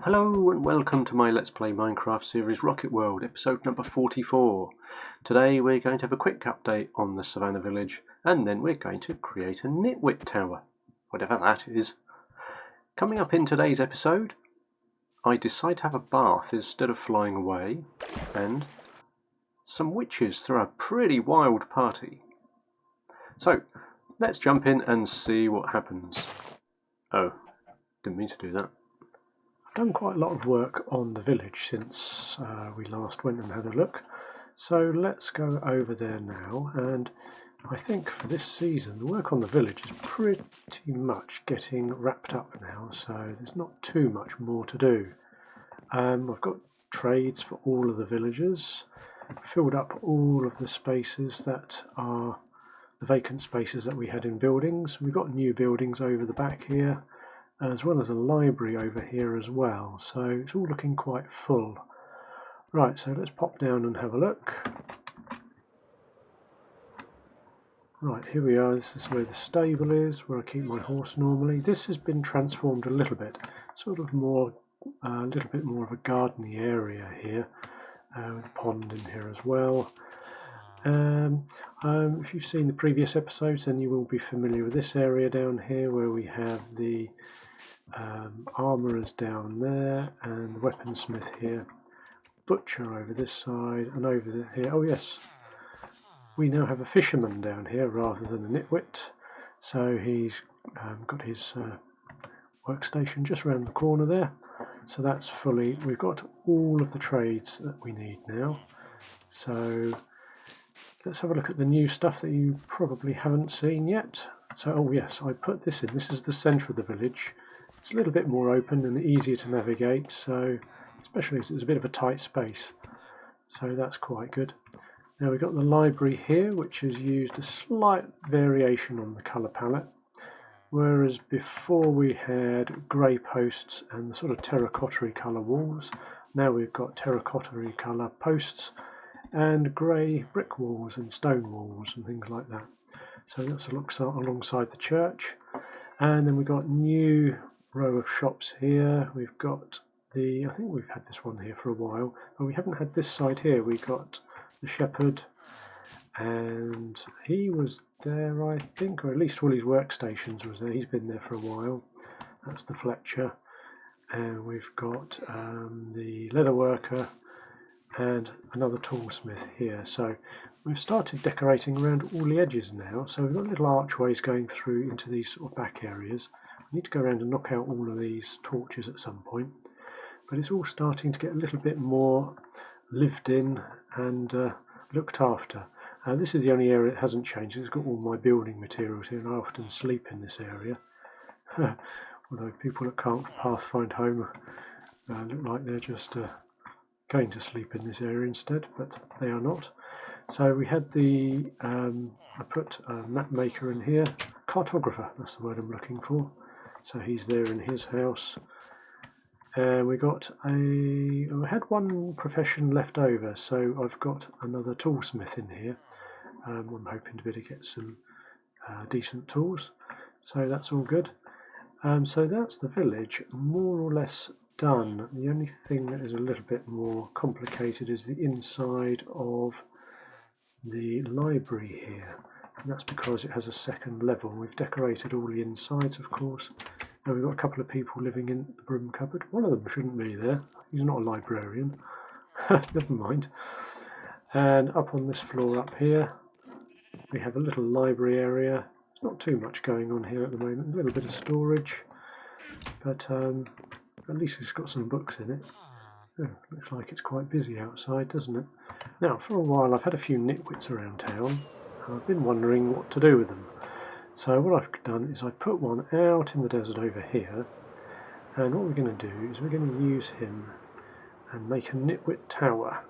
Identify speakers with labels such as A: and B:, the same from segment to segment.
A: Hello and welcome to my Let's Play Minecraft series Rocket World, episode number 44. Today we're going to have a quick update on the Savanna village, and then we're going to create a Nitwit Tower, whatever that is. Coming up in today's episode, I decide to have a bath instead of flying away, and some witches throw a pretty wild party. So, let's jump in and see what happens. Oh, didn't mean to do that. Done quite a lot of work on the village since we last went and had a look, so let's go over there now. And I think for this season the work on the village is pretty much getting wrapped up now, so there's not too much more to do. I've got trades for all of the villagers, filled up all of the spaces that are the vacant spaces that we had in buildings. We've got new buildings over the back here, as well as a library over here as well, so it's all looking quite full. Right, so let's pop down and have a look. Right, here we are. This is where the stable is, where I keep my horse normally. This has been transformed a little bit, sort of more, a little bit more of a gardeny area here, with a pond in here as well. If you've seen the previous episodes, then you will be familiar with this area down here, where we have the armourers down there and the weaponsmith here, butcher over this side, and over here, oh yes, we now have a fisherman down here rather than a nitwit, so he's got his workstation just around the corner there, so that's fully, we've got all of the trades that we need now. So let's have a look at the new stuff that you probably haven't seen yet. So, oh yes, I put this in. This is the centre of the village. It's a little bit more open and easier to navigate, so especially as it's a bit of a tight space. So that's quite good. Now we've got the library here, which has used a slight variation on the colour palette. Whereas before we had grey posts and the sort of terracotta colour walls, now we've got terracotta colour posts and grey brick walls and stone walls and things like that. So that's alongside the church. And then we've got new row of shops here. We've got I think we've had this one here for a while, but we haven't had this side here. We've got the shepherd, and he was there, I think, or at least all his workstations was there. He's been there for a while. That's the Fletcher. And we've got the leather worker and another toolsmith here. So we've started decorating around all the edges now, so we've got little archways going through into these sort of back areas. I need to go around and knock out all of these torches at some point, but it's all starting to get a little bit more lived in and looked after. This is the only area that hasn't changed. It's got all my building materials here, and I often sleep in this area. Although people that can't find home look like they're just going to sleep in this area instead, but they are not. So we had the I put a map maker in here, cartographer, that's the word I'm looking for. So he's there in his house, and we had one profession left over, so I've got another toolsmith in here. I'm hoping to be able to get some decent tools, so that's all good. So that's the village more or less done. The only thing that is a little bit more complicated is the inside of the library here, and that's because it has a second level. We've decorated all the insides, of course. Now we've got a couple of people living in the broom cupboard. One of them shouldn't be there. He's not a librarian. Never mind. And up on this floor up here we have a little library area. There's not too much going on here at the moment. A little bit of storage, but at least it's got some books in it. Oh, looks like it's quite busy outside, doesn't it? Now, for a while I've had a few nitwits around town, and I've been wondering what to do with them. So what I've done is I put one out in the desert over here, and what we're going to do is we're going to use him and make a Nitwit Tower.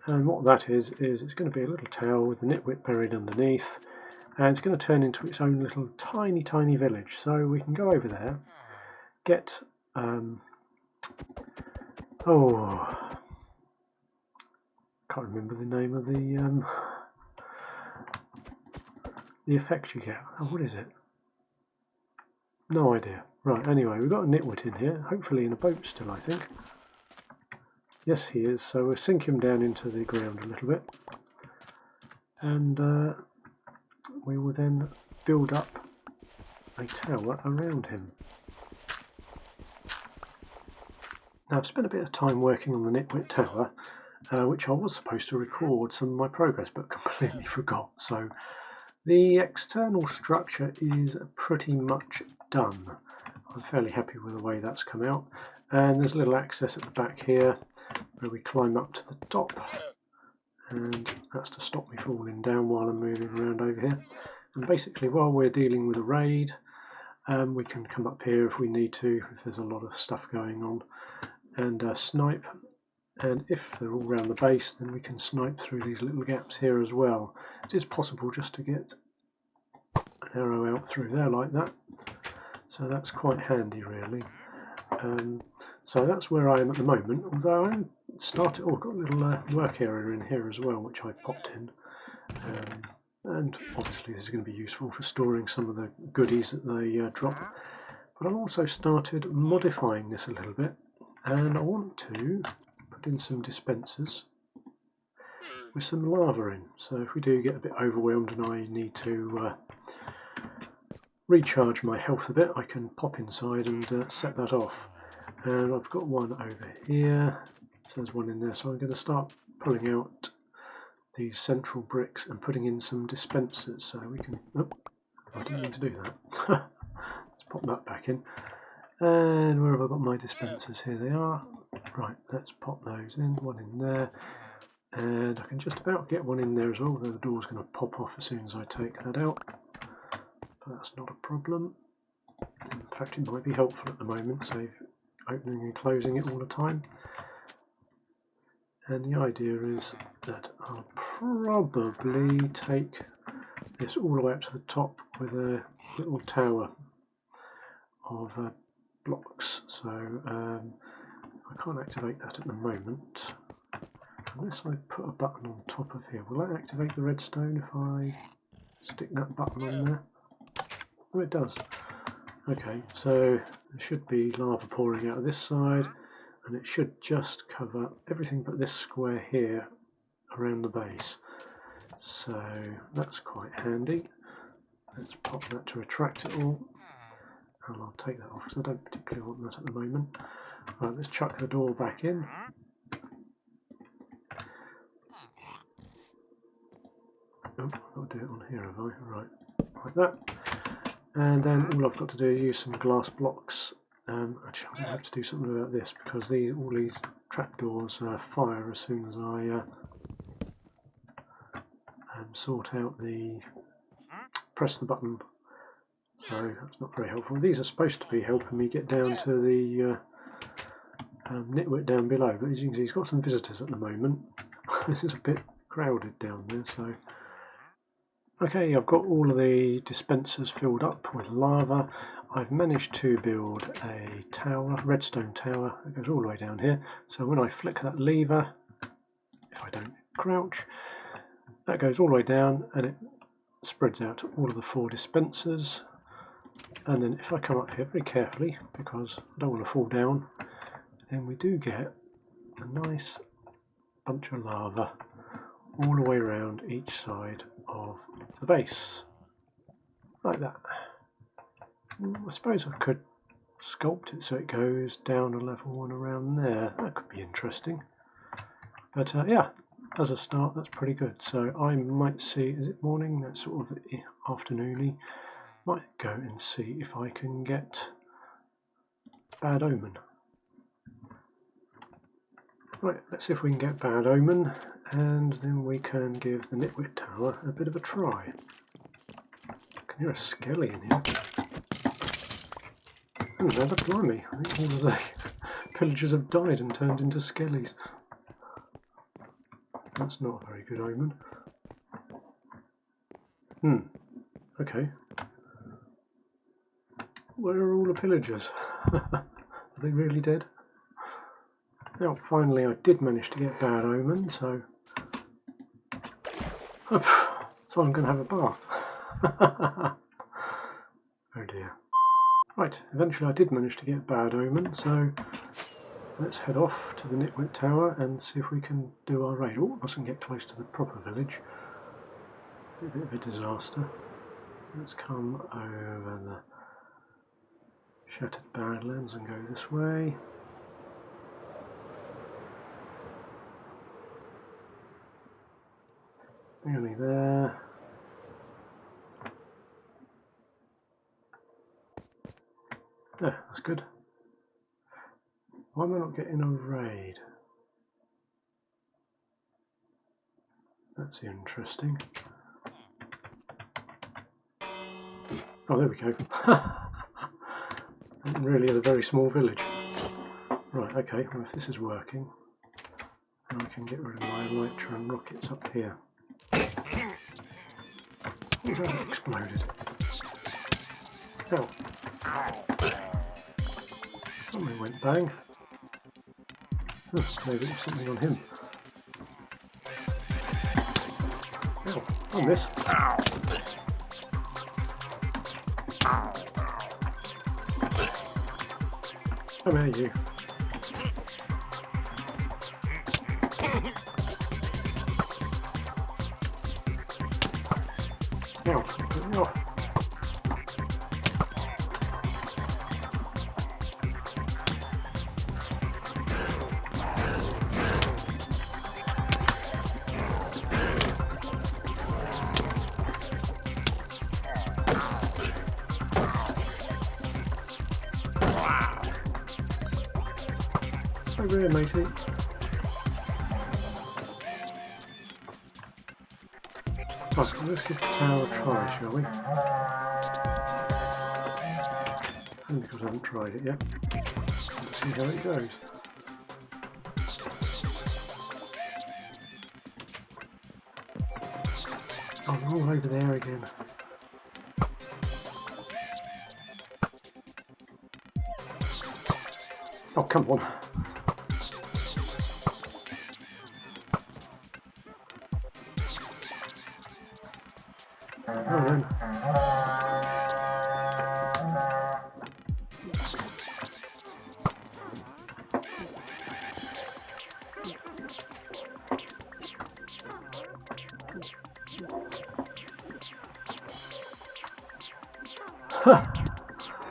A: And what that is it's going to be a little tower with the nitwit buried underneath, and it's going to turn into its own little tiny village. So we can go over there, get can't remember the name of the effect you get. Oh, what is it? No idea. Right, anyway, we've got a Nitwit in here, hopefully in a boat still, I think. Yes, he is, so we'll sink him down into the ground a little bit. And we will then build up a tower around him. Now, I've spent a bit of time working on the Nitwit Tower, which I was supposed to record some of my progress, but completely forgot. So the external structure is pretty much done. I'm fairly happy with the way that's come out. And there's a little access at the back here where we climb up to the top. And that's to stop me falling down while I'm moving around over here. And basically, while we're dealing with a raid, we can come up here if we need to, if there's a lot of stuff going on, and snipe. And if they're all around the base, then we can snipe through these little gaps here as well. It is possible just to get an arrow out through there like that. So that's quite handy, really. So that's where I am at the moment, although I'm started. Oh, I've got a little work area in here as well, which I popped in. And obviously this is going to be useful for storing some of the goodies that they drop. But I've also started modifying this a little bit, and I want to put in some dispensers with some lava in. So if we do get a bit overwhelmed and I need to recharge my health a bit, I can pop inside and set that off. And I've got one over here, so there's one in there, so I'm going to start pulling out these central bricks and putting in some dispensers so we can, oh, I didn't mean to do that. Let's pop that back in. And where have I got my dispensers? Here they are. Right, let's pop those in, one in there, and I can just about get one in there as well, though the door's going to pop off as soon as I take that out, but that's not a problem. In fact, it might be helpful at the moment, save opening and closing it all the time. And the idea is that I'll probably take this all the way up to the top with a little tower of blocks. So I can't activate that at the moment unless I put a button on top of here. Will that activate the redstone if I stick that button on there? Oh, it does. Okay, so there should be lava pouring out of this side, and it should just cover everything but this square here around the base. So that's quite handy. Let's pop that to retract it all, and I'll take that off because I don't particularly want that at the moment. Right, let's chuck the door back in. Oh, I've got to do it on here, have I? Right, like that. And then all I've got to do is use some glass blocks. Actually, I'm going to have to do something about this because all these trapdoors fire as soon as I sort out press the button. So that's not very helpful. These are supposed to be helping me get down to the Nitwit down below, but as you can see, he's got some visitors at the moment. This is a bit crowded down there, so. Okay, I've got all of the dispensers filled up with lava. I've managed to build a tower, redstone tower, that goes all the way down here. So when I flick that lever, if I don't crouch, that goes all the way down and it spreads out to all of the 4 dispensers. And then if I come up here very carefully, because I don't want to fall down, then we do get a nice bunch of lava all the way around each side of the base, like that. I suppose I could sculpt it so it goes down a level and around there. That could be interesting. But yeah, as a start, that's pretty good. So I might see, is it morning? That's sort of afternoony. Might go and see if I can get Bad Omen. Right, let's see if we can get Bad Omen, and then we can give the Nitwit Tower a bit of a try. I can hear a skelly in here. Oh, another blimey. I think all of the pillagers have died and turned into skellies. That's not a very good omen. Okay. Where are all the pillagers? Are they really dead? Now, finally, I did manage to get Bad Omen, so I'm going to have a bath. Oh dear. Right, eventually I did manage to get bad omen, so let's head off to the Nitwit Tower and see if we can do our raid. Oh, mustn't get close to the proper village. Be a bit of a disaster. Let's come over the Shattered Badlands and go this way. Nearly there. There, that's good. Why am I not getting a raid? That's interesting. Oh, there we go. It really is a very small village. Right, okay, well if this is working, then I can get rid of my elytra and rockets up here. What was that that exploded? Oh. Something went bang. Oh, maybe it was something on him. Ow, I missed. Come here, you. Ow, get me off. Over here, matey. Right, let's give the tower a try, shall we? Only because I haven't tried it yet. Let's see how it goes. Oh, they're all over there again. Oh, come on. Oh, then.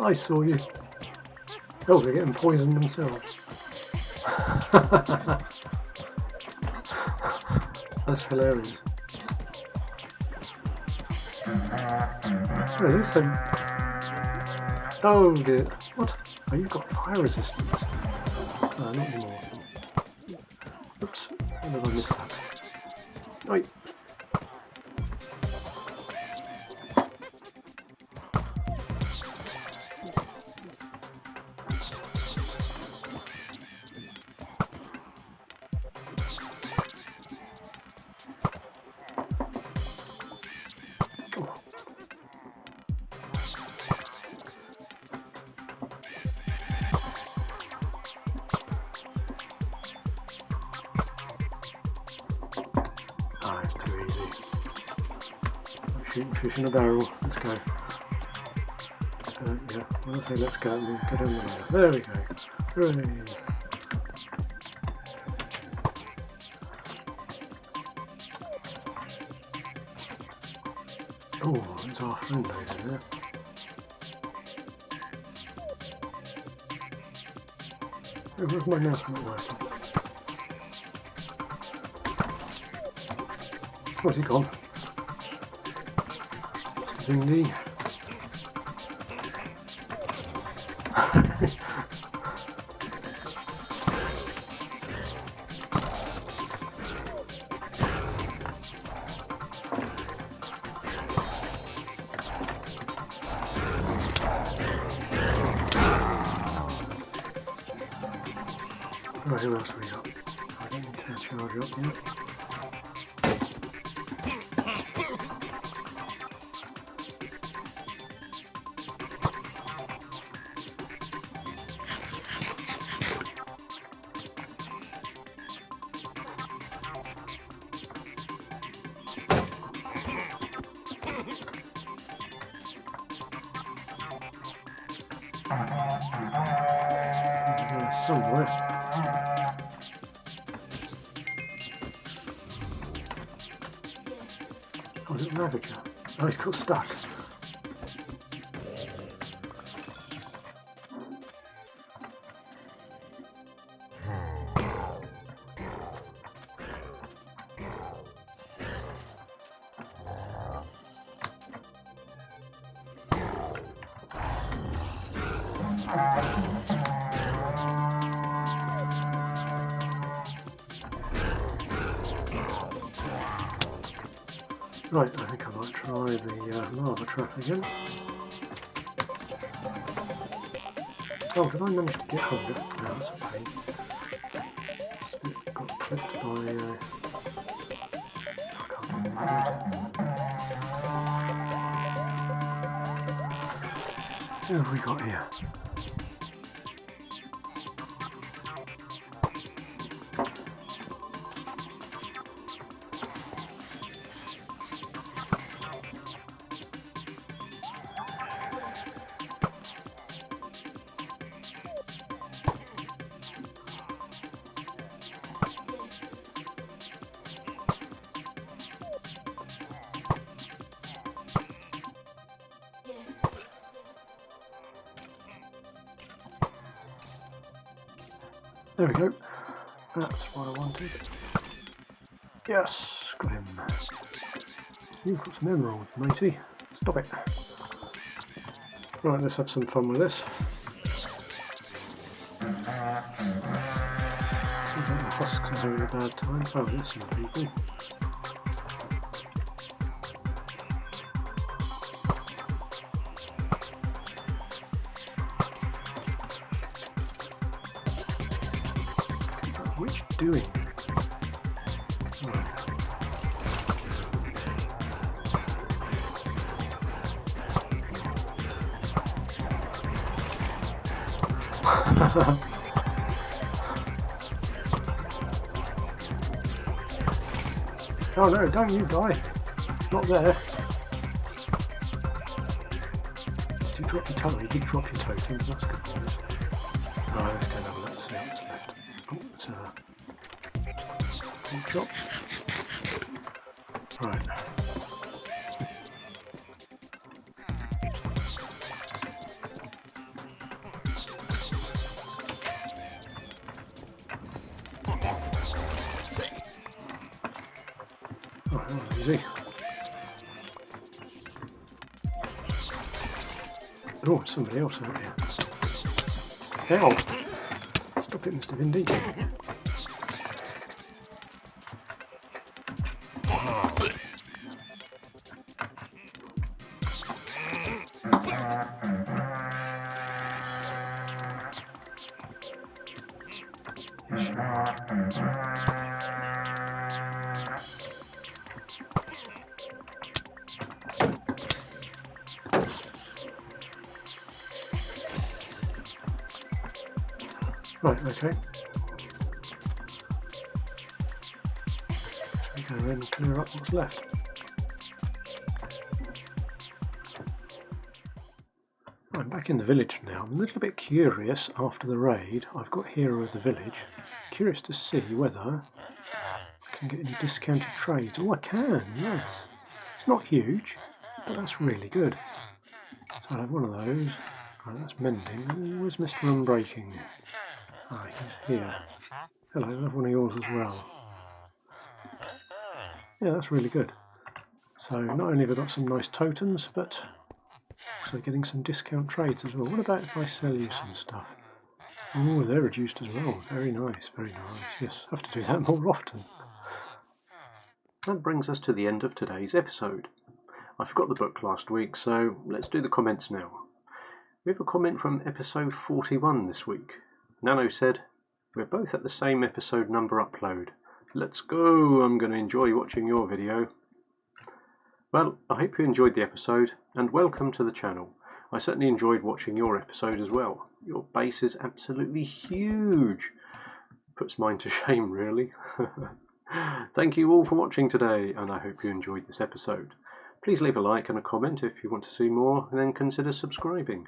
A: I saw you. Oh, they're getting poisoned themselves. That's hilarious. Oh, at least oh dear. What? Oh, you've got fire resistance. No, not anymore. Oops. How did I miss that? Right. Ah, it's too easy. I'm shooting fish in a barrel. Let's go. Yeah, when I say let's go, we'll get over there. There we go. Hooray! Oh, there's our friend over there. Oh, where's my mouse not working? Where's he gone? Zingy. Right, who else have we got? I don't need to charge up yet. Somewhere. Oh, is it Navigator? Oh, he's got stuck. Right, I think I might try the lava trap again. Oh, did I manage to get hold of it? No, that's a pain. It got clipped by... I can't remember. Who have we got here? There we go. That's what I wanted. Yes, got him. You've got some emeralds, matey. Stop it. Right, let's have some fun with this. Seems like the husks are having a bad time. Oh, there's some people. Which doing? Right. Oh no, don't you die. Not there. Did you drop your totem? You did drop your totems, that's good news. Right, let's go and have a look, see what's left. Oh, it's a pork chop. Right. Oh, that was easy. Oh, somebody else out here. Ow! Stop it, Mr. Vindy. Right, okay. We go in and clear up what's left. I'm back in the village now. I'm a little bit curious after the raid. I've got Hero of the Village. Curious to see whether I can get any discounted trades. Oh, I can, yes. It's not huge, but that's really good. So I'll have one of those. Right, that's mending. Where's Mr. Unbreaking? Ah, he's here. Hello, I'll have one of yours as well. Yeah, that's really good. So not only have I got some nice totems, but also getting some discount trades as well. What about if I sell you some stuff? Oh, they're reduced as well. Very nice, very nice. Yes, I have to do that more often. That brings us to the end of today's episode. I forgot the book last week, so let's do the comments now. We have a comment from episode 41 this week. Nano said, "We're both at the same episode number upload. Let's go, I'm going to enjoy watching your video." Well, I hope you enjoyed the episode, and welcome to the channel. I certainly enjoyed watching your episode as well. Your base is absolutely huge. Puts mine to shame, really. Thank you all for watching today, and I hope you enjoyed this episode. Please leave a like and a comment if you want to see more, and then consider subscribing.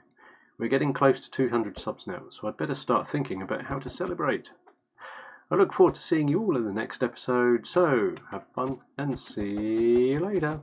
A: We're getting close to 200 subs now, so I'd better start thinking about how to celebrate. I look forward to seeing you all in the next episode, so have fun and see you later.